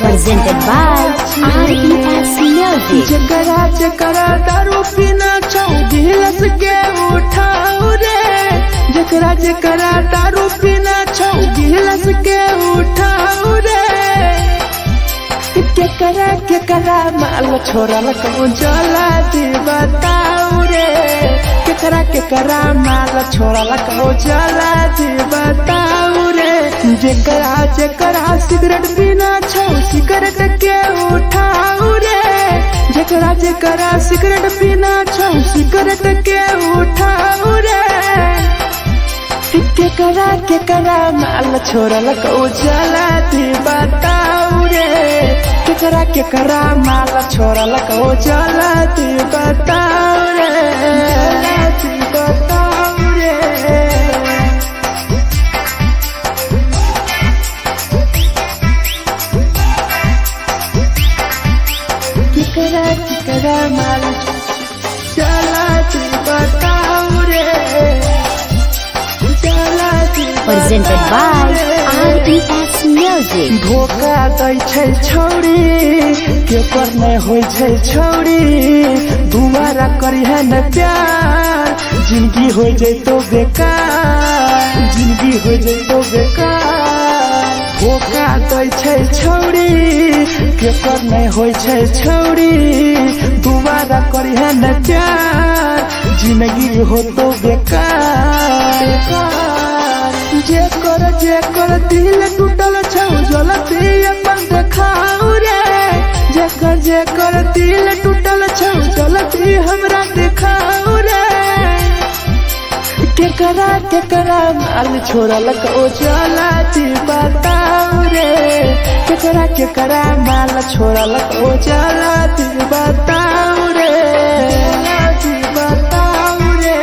Presented by RES Music. जकरा जकरा दारू पीना चाहूं गिलास के उठाओ रे, जकरा जकरा दारू पीना चाहूं गिलास के उठाओ रे। केकरा माल छोड़ल कहूं जला दी बताओ रे, केकरा माल छोड़ल कहूं जला दी बताओ रे। जकरा जकरा सिगरेट पीना चाहूं सिगरेट के उठाओ रे, जकरा जकरा सिगरेट पीना चाहूं सिगरेट के उठाओ रे। केकरा माल छोड़ल कहूं जला दी बताओ रे, केकरा माल छोड़ल कहूं जला दी बताओ रे, जला दी बताओ रे। केकरा माल जला दी बताओ रे, जला दी। Presented by RES Music. धोखा दै छै छौरी केकर नहीं होय छै छौरी, दुबारा करिहे न प्यार जिंदगी हो जैतो बेकार, जिंदगी हो जैतो बेकार। धोखा दै छै छौरी केकर नहीं होय छै छौरी, दुबारा करिहे न प्यार जिंदगी हो तो बेकार। जेकर दिल टूटल छौ जलती अपन देखाओ रे, जेकर दिल टूटल छौ जलती हमरा देखाओ रे। केकरा माल छोड़ल कहूं जला दी बताओ रे, केकरा माल छोड़ल कहूं जला दी बताओ रे, जला दी बताओ रे।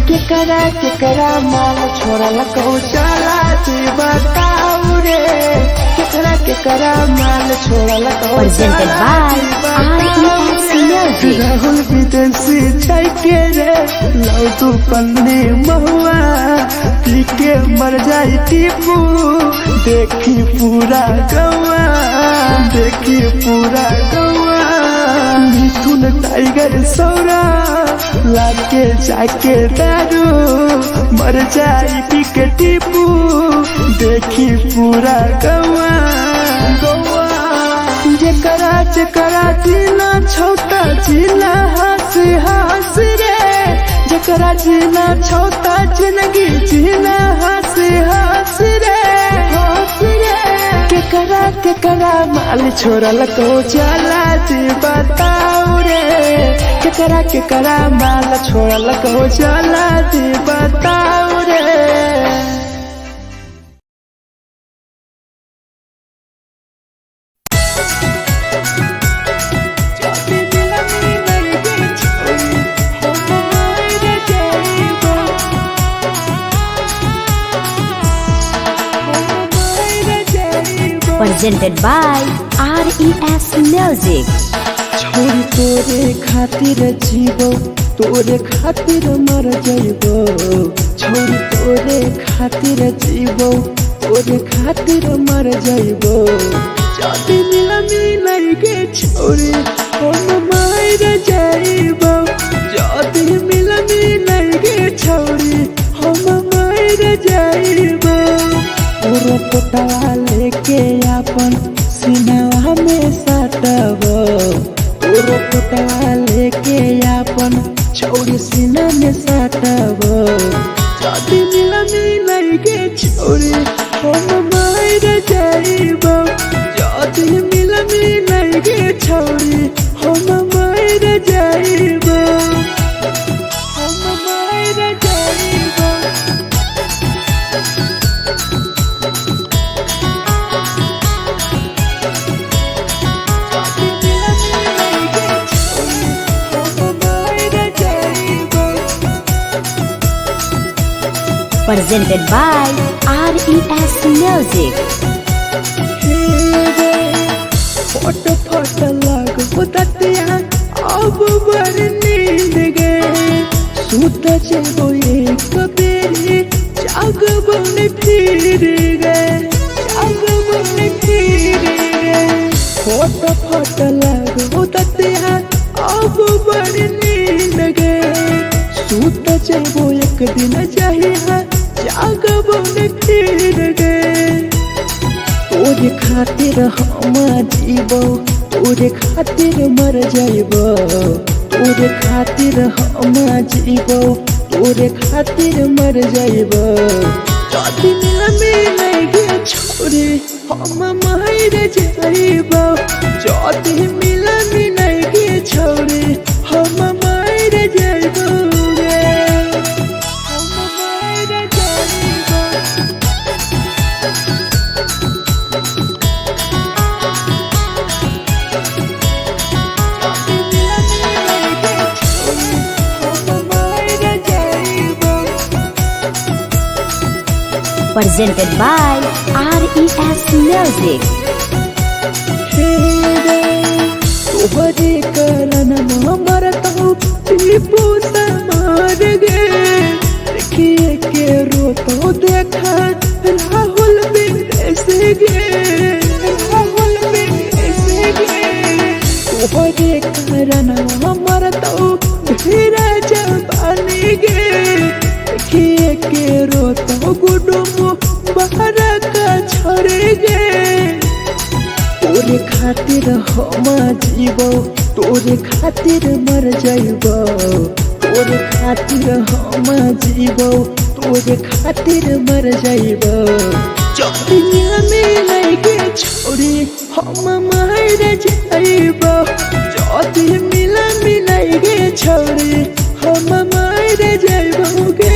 केकरा माल छोड़ल कहूं जला दी बताओ रे, केकरा माल छोड़ल कहूं Presented by RES Music. Rahul विदेशी छै के रे लौ तू पन्नी महुआ, पी के मर जाई टीपू देखी पूरा गौआ, देखी पूरा गौआ। मिथुन टाइगर सौरा लाके जाके दारू मर जाई पी के टीपू देखी पूरा गौआ, गौआ। जकरा जीना छोटा जीना हंसी हंसी रे, जकरा जीना छोटा जिंदगी जीना हंसी हंसी रे, हंसी रे। केकरा माल छोड़ल कहूं जला दी बताओ रे, केकरा माल छोड़ल कहूं जला दी बताओ रे। Presented by RES Music. छोरी तोरे खातिर जीवो तोरे खातिर मर जइबो, छोरी तोरे खातिर जीवो तोरे खातिर मर जइबो। जाति मिलनी नहीं गे छोरी हम मर जइबो, जाति मिलनी नहीं गे छोरी हम मर जइबो। तोरा पोटवा लेके अपन सीनावा में सटबो, तोरा पोटवा लेके अपन छौरी सीना में सटबो। जाति मिलनी नहीं गे छोरी हम मर जइबो, जाति मिलनी नहीं गे छोरी हम मर जइबो, हम मर जइबो। जाति मिलनी नहीं गे छोरी Presented by RES Music. फोट फोट लाग बुततिया अब बर नींद गए सूत जेबो एक बेरी जाग बन फिर गए फोट फोट लाग बुततिया अब बर नींद गए सूत जेबो एक दिन चाहिए जाग बन फिर गए तोरे खातिर हम जीबो तोरे खातिर मर जाइबो तोरे खातिर हम जीबो तोरे खातिर मर जाइबो जदी मिल गे छोरे हम मर जाइबो जदी मिल गे छोरे हम मर जाइबो Presented by RES Music. तोहरे कारण मरत हूँ टीपू समार गे देखिए के रोतो देखा राहुल विदेश गे तोहरे कारण मरत हूँ धीरे जवानी गे देखिए के रोतो गुडुमो बाहर का छोड़े गे तोरे खातिर हम जीबो तोरे खातिर मर जाइबो तोरे खातिर हम जीबो तोरे खातिर मर जाइबो दुनिया में लगे छोड़ी हम मर जाइबो जदी मिला गे छोड़ी हम मर जाइबो गे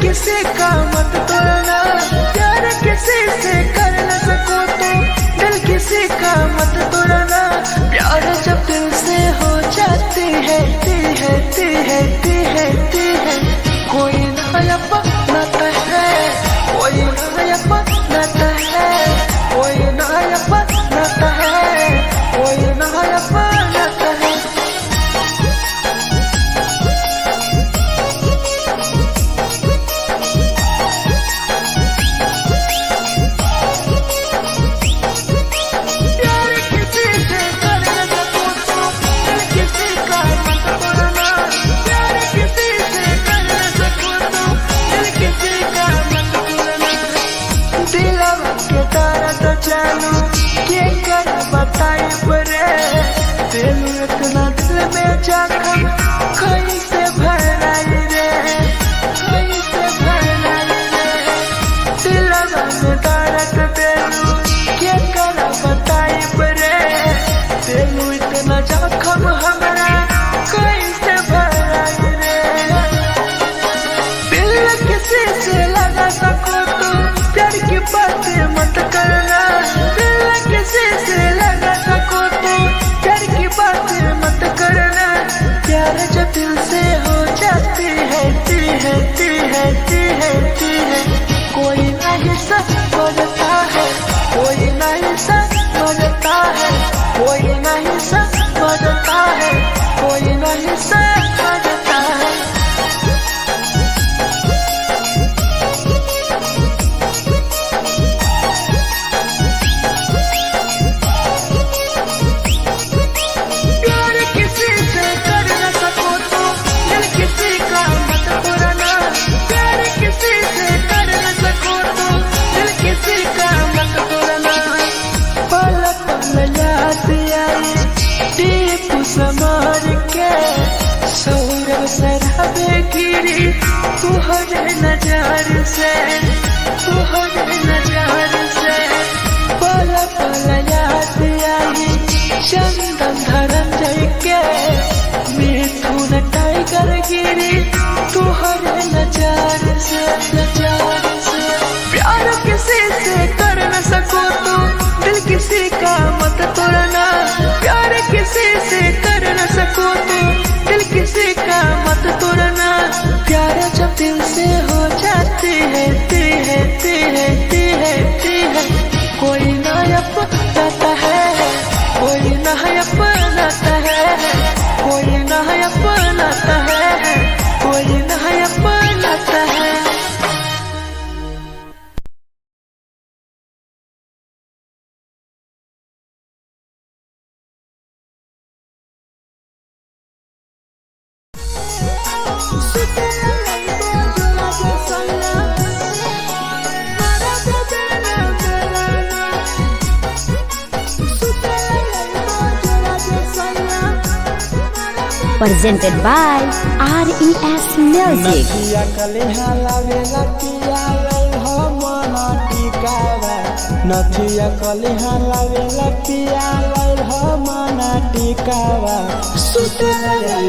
किसी का मत तोड़ना प्यार किसी से कर न सको तो दिल किसी का मत तोड़ना प्यार जब दिल से हो जाती है कोई नया बनाता है कोई नया बनाता है कोई नया बनाता है कोई नया बनाता है इतना दिल में जख्म कैसे भराई रे कैसे भराई रे दिलवा में दर्द देलू क्या कर बताई रे देलू इतना जख्म हमरा कैसे भराई रे दिल किसी से लगा सको तो प्यार की बातें मत करना दिल किसी से लगा सको तो प्यार की बातें मत करना प्यार जब दिल से बेगिरी तुहरे नजर से पल पल याद आई चंदन धरंजय के मिथुन टाइगर गिरी तुहरे नजर से प्यार किसी से कर न सको तो दिल किसी का मत तोड़ना प्यार किसी से कर न सको तो दिल किसी का मत तोड़ना प्यार जब दिल से हो जाती है कोई ना अपनाता है कोई ना अपनाता है कोई ना अपनाता है कोई ना अपनाता है। Presented by RES Music. नथिया कलिहा लावेला पिया लैल हो मना टिकावा सुते लैल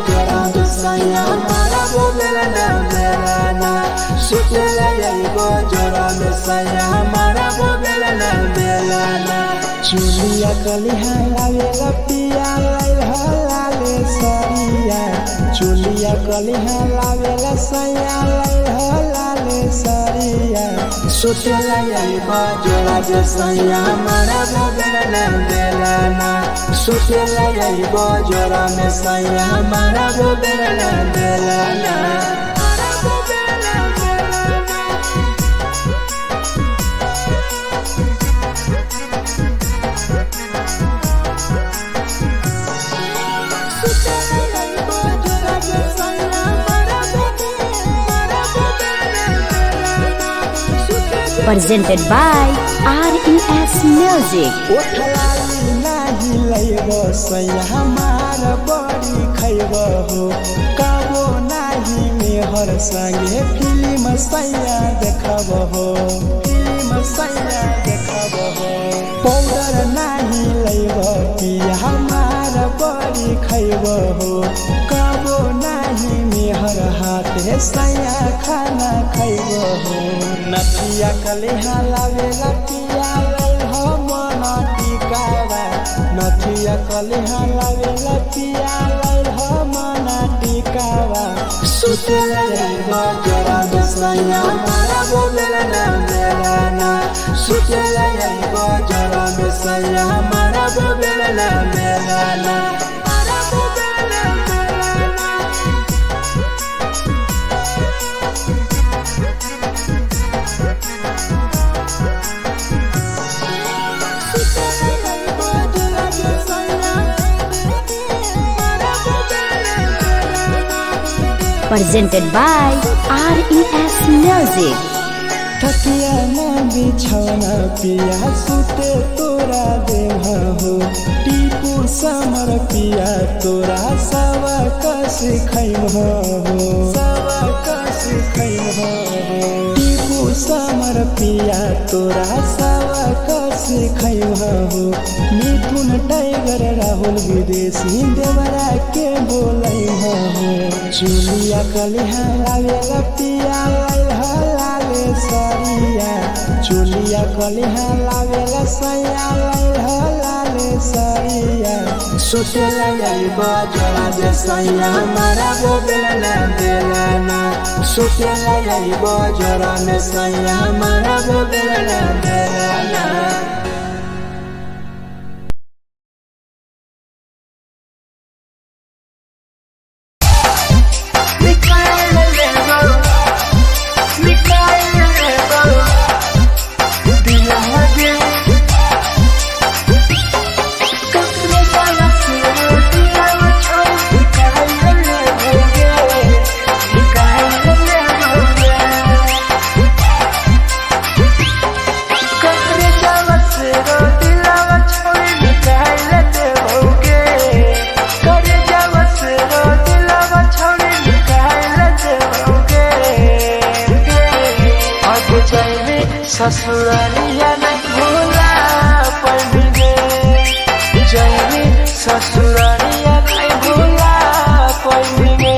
जरा दुसैया मारा बोलेला ना मेलाना सुते लैल जरा दुसैया मारा बोलेला ना मेलाना चुलिया कलिहा लावेला पिया लैल हो लाले सरिया चुलिया कलिहा लावेला सैया लैल हो लाले सरिया सुते लैल जोरा जे सैया मारा बोलेला बेलाना सुते लैल जोरा में सैया मारा बोलेला बेलाना Presented by RES Music. हमारा बड़ी खैब हो कबो नाही मेहर संगे फिल्म सैया देखब हो पाउडर नाही लैब पिया हमारा बड़ी खैब हो कबो नाही मेहर हाथे सैया खाना खैब हो नथिया कलिहा लावेला पिया लैल हो मना टिकावा नथिया कलिहा लावेला पिया लैल हो मना टिकावा सुते लैल जोरा दुसैया मारा बोलेला ना मेलाना सुते लैल जोरा दुसैया मारा बोलेला ना Melana Presented by RES Music. तकिया ना बिछौना पिया सुते तोरा देह हो टीपू समर पिया तोरा सवा कस खैम हो टीपू समर पिया तोरा सवा कस खैम हो मिथुन टाइगर राहुल विदेशी देवरा के बोलै हो चुलिया कलिहा लावेला पिया लैल हो लाले सरिया चुलिया कलिहा लावेला सैया लैल हो लाले सरिया सुते लैल जोरा जे सैया मारा बोलेला बेलाना सुते लैल जोरा में सैया मारा बोलेला बेलाना आगे जाए ससुरालिया नहीं भूला पड़ेंगे जाए ससुरालिया नहीं भूला पड़ेंगे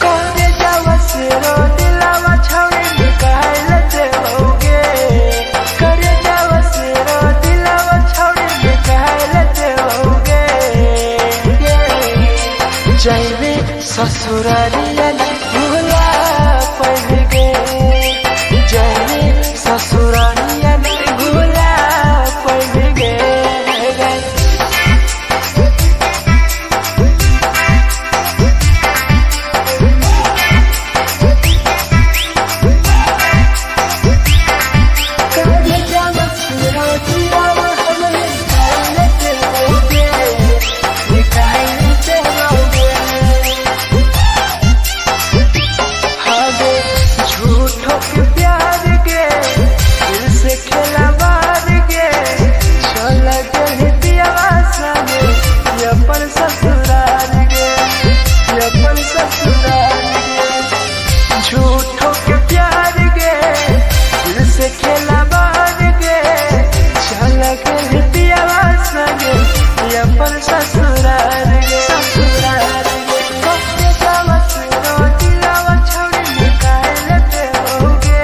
करे जावा से रो दिलावा छावे निकाल देओगे करे जावा से रो दिलावा छावे निकाल देओगे जाए ससुरालिया नहीं भूला पड़ेंगे जाए ससुरालिया नहीं भूला पड़ेंगे झूठों के प्यार गे दिल से खेला बार गे चल के पियावा संगे अपन ससुराल गे ससुराल गे कब जावा सुनो दिलावा छोड़ी निकाल देओगे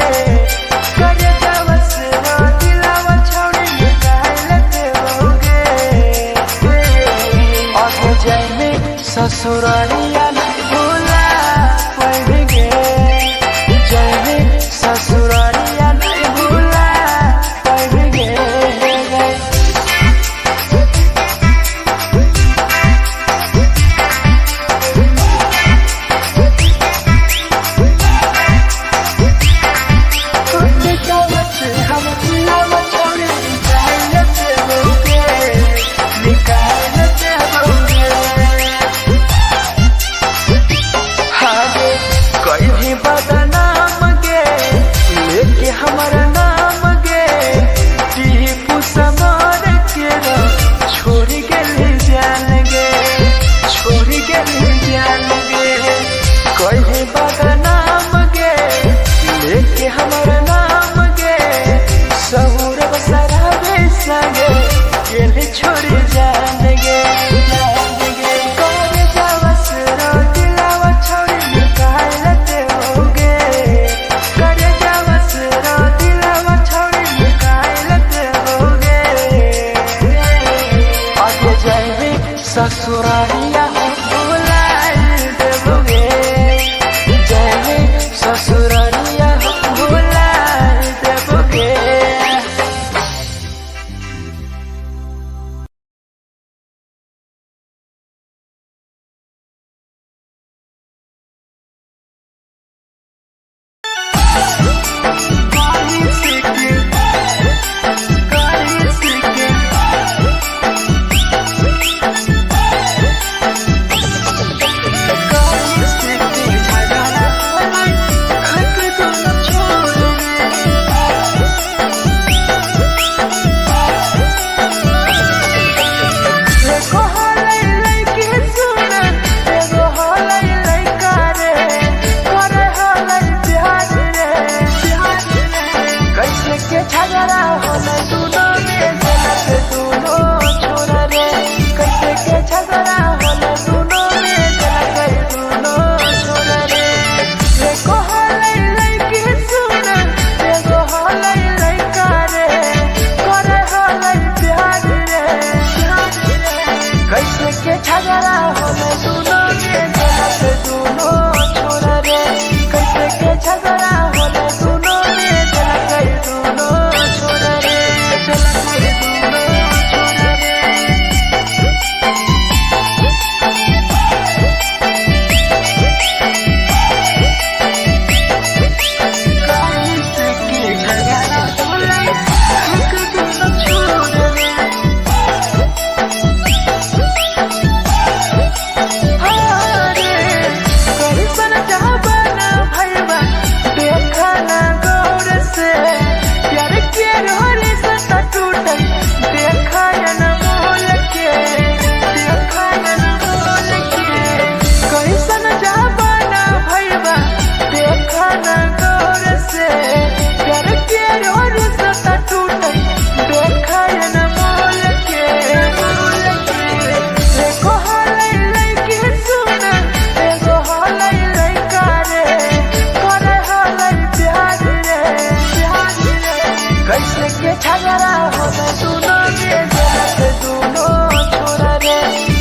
करे जावा सुनो दिलावा छोड़ी निकाल देओगे आगे जाए ससुरालिया नहीं भूला पड़ेंगे जाए ससुरालिया नहीं भूला पड़ेंगे बदनाम गे लेके हमारा नाम गे टीपू समर के छोड़ गए जान गे छोड़ गए जान गे कहीं बदनाम गे लेके हमारा नाम गे सहूर बसरावे संगे गेले छोड़ जान गे जान गे करे जावा सरो दिलावा छोड़ निकाल देओगे करे जावा सरो दिलावा छोड़ निकाल देओगे आगे जाए ससुरालिया भूला देओगे जाए ससुरालिया भूला देओगे झगड़ा होले दोनों में जला गई दोनों छोड़ रे झगड़ा होले दोनों में जलत दोनों छोरा रे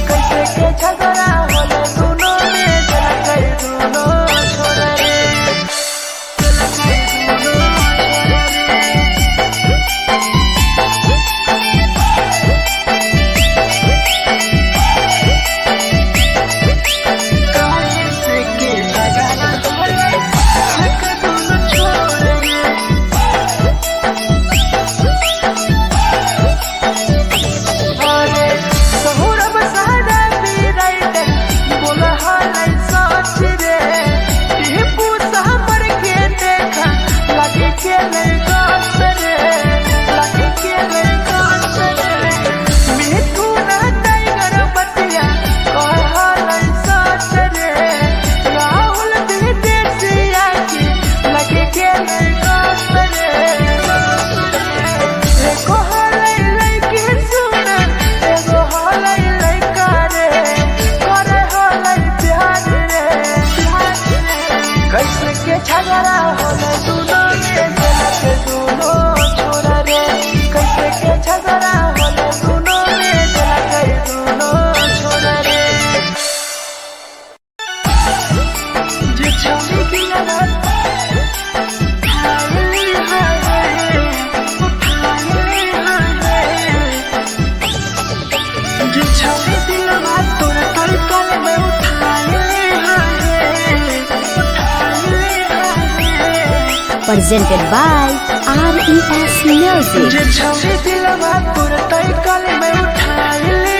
कैसे के झगड़ा होले दोनों में जलत दोनों छोरा रे झगड़ा होले दोनों में जलत दोनों छोरा रे कैसे के झगड़ा होले दोनों में जलत दोनों छोरा रे जे छौरी दिया जे छौरी दिया तोरा तलकल में presented by RES Music. जे छौरी दिलवा तोर तलकल में उठाइले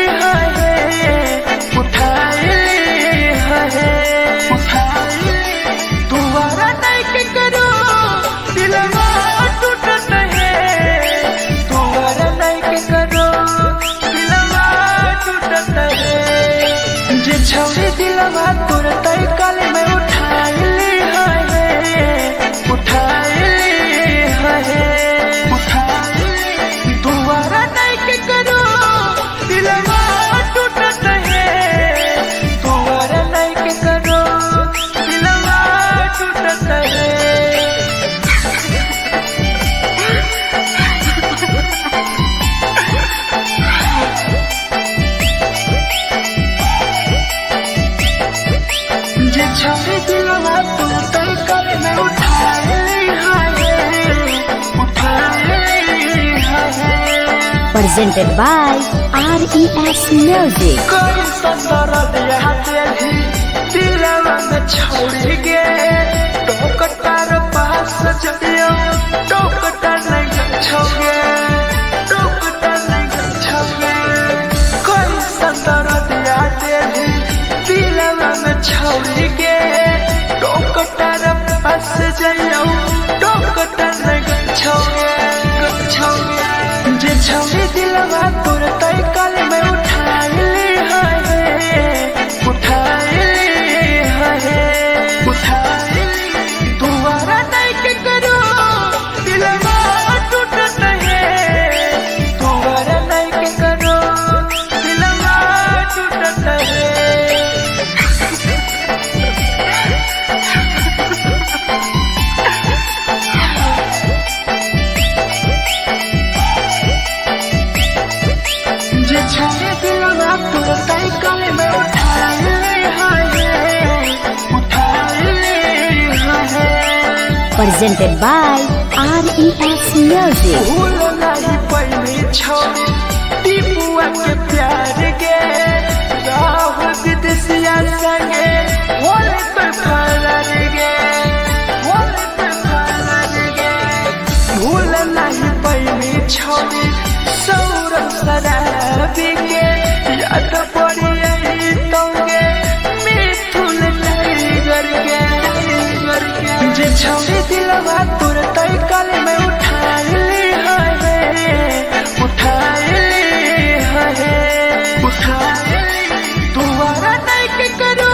तुम्हारा नहीं के करो दिलवा टूटत है तुम्हारा नहीं के करो दिलवा टूटत है जे छौरी दिलवा तोर तलकल में उठाइले दोबारा नहीं के करो दिलवा टूटत है दोबारा नहीं के करो दिलवा टूटत है जे छौरी दिलवा तू तलकल में उठाए Presented by RES Music. कोई संदर दिया तेरी दिलवा में छोड़ के टोकटार पास जइयो टोकटार नहीं छोगे टोकटार नहीं छोगे कोई संदर दिया तेरी दिलवा में छोड़ के टोकटार पास जइयो टोकटार नहीं छोगे जे छौरी दिलवा तोर तलकल में उठाइले दोबारा नहीं के करो दिलवा टूटत है दोबारा नहीं के करो दिलवा टूटत है छौरी दिलवा तोर तलकल में उठाइले Presented by RES Music. भूल नहीं पहली छौरी टीपुआ के प्यार के राहुल विदेशिया संगे होले तो फरार गे भूल नहीं पहली छौरी सौरभ शराबी के याद पड़ी आई तोगे मिथुन टाइगर के जे छौरी दिलवा तोर तलकल में उठाइले दोबारा नहीं के करो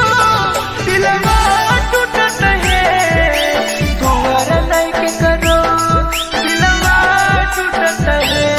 दिलवा टूटत है दोबारा नहीं के करो दिलवा टूटत है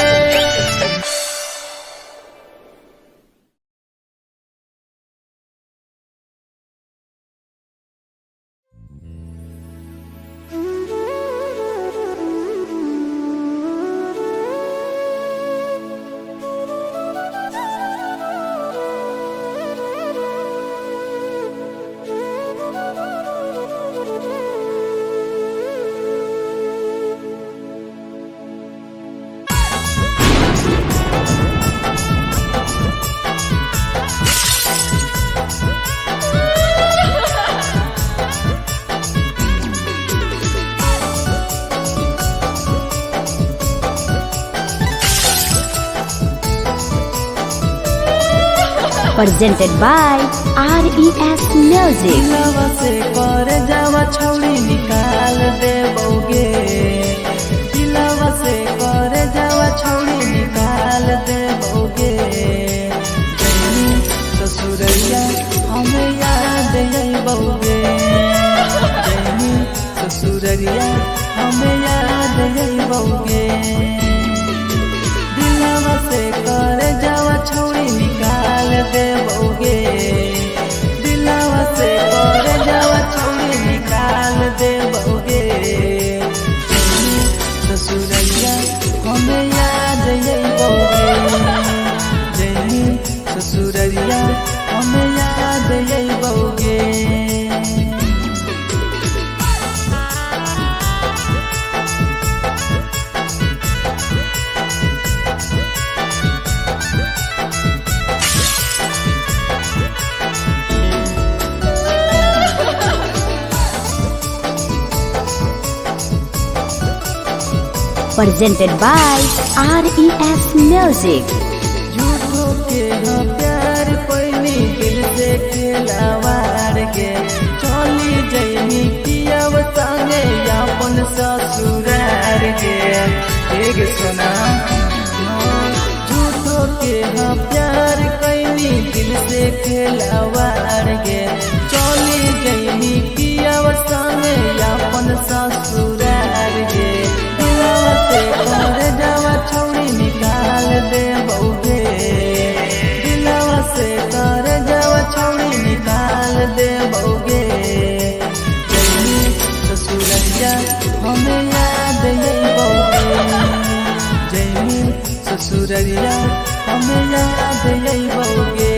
presented by RES Music. दिलवा से कर जावा छौड़ी निकाल देबोगे, दिलवा से कर जावा छौड़ी निकाल देबोगे। जैनी ससुरैया हमें याद अइबोगे, जैनी ससुरैया हमें याद अइबोगे। दिलवा से कर जावा छौड़ी निकाल देबोगे, दिलवा से कर जावा छौड़ी निकाल देबोगे। ससुरैया हमें याद अइबोगे, जैनी ससुरैया हमें याद अइबोगे। Presented by RES Music. झूठो के हाँ प्यार पैनी दिल से खिलावार के, चली जैनी पियब संगे अपन ससुरार के। एक सुना झूठो के हाँ प्यार कैनी दिल से खिलावार के, चली जैनी पियब संगे अपन ससुरार के। दिलवा से कर जावा छौड़ी निकाल देबोगे, दिलवा से कर जावा छौड़ी निकाल देबोगे। जैनी ससुरैया हमें याद अइबोगे, जैनी ससुरैया हमें याद अइबोगे।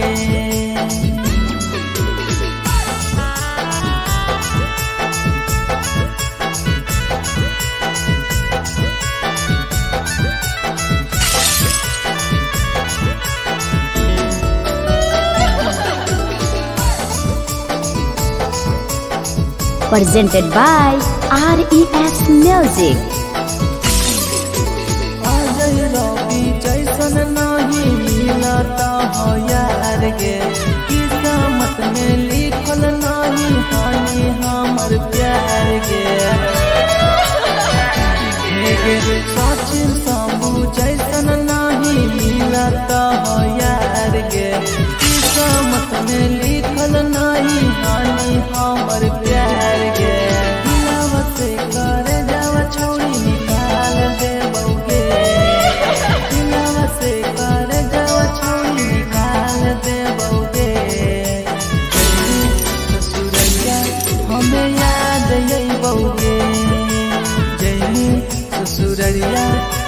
Presented by RES Music. Ajay रवि जैसन नहीं मिलता हो यार गे, किस्मत में लिखल नहीं हानि हमर प्यार गे। सचिन शंभू जैसन नहीं मिलता हो यार गे, किस्मत में लिखल नहीं हानि हमर प्यार गे। दिलवा से कर जावा छौड़ी निकाल देबोगे, दिलवा से कर जावा छौड़ी निकाल देबोगे। ससुरैया हमें याद अइबोगे, जैनी ससुरैया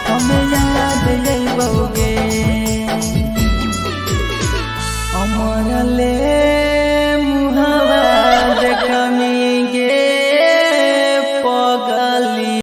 हमें याद अइबोगे। अमर ले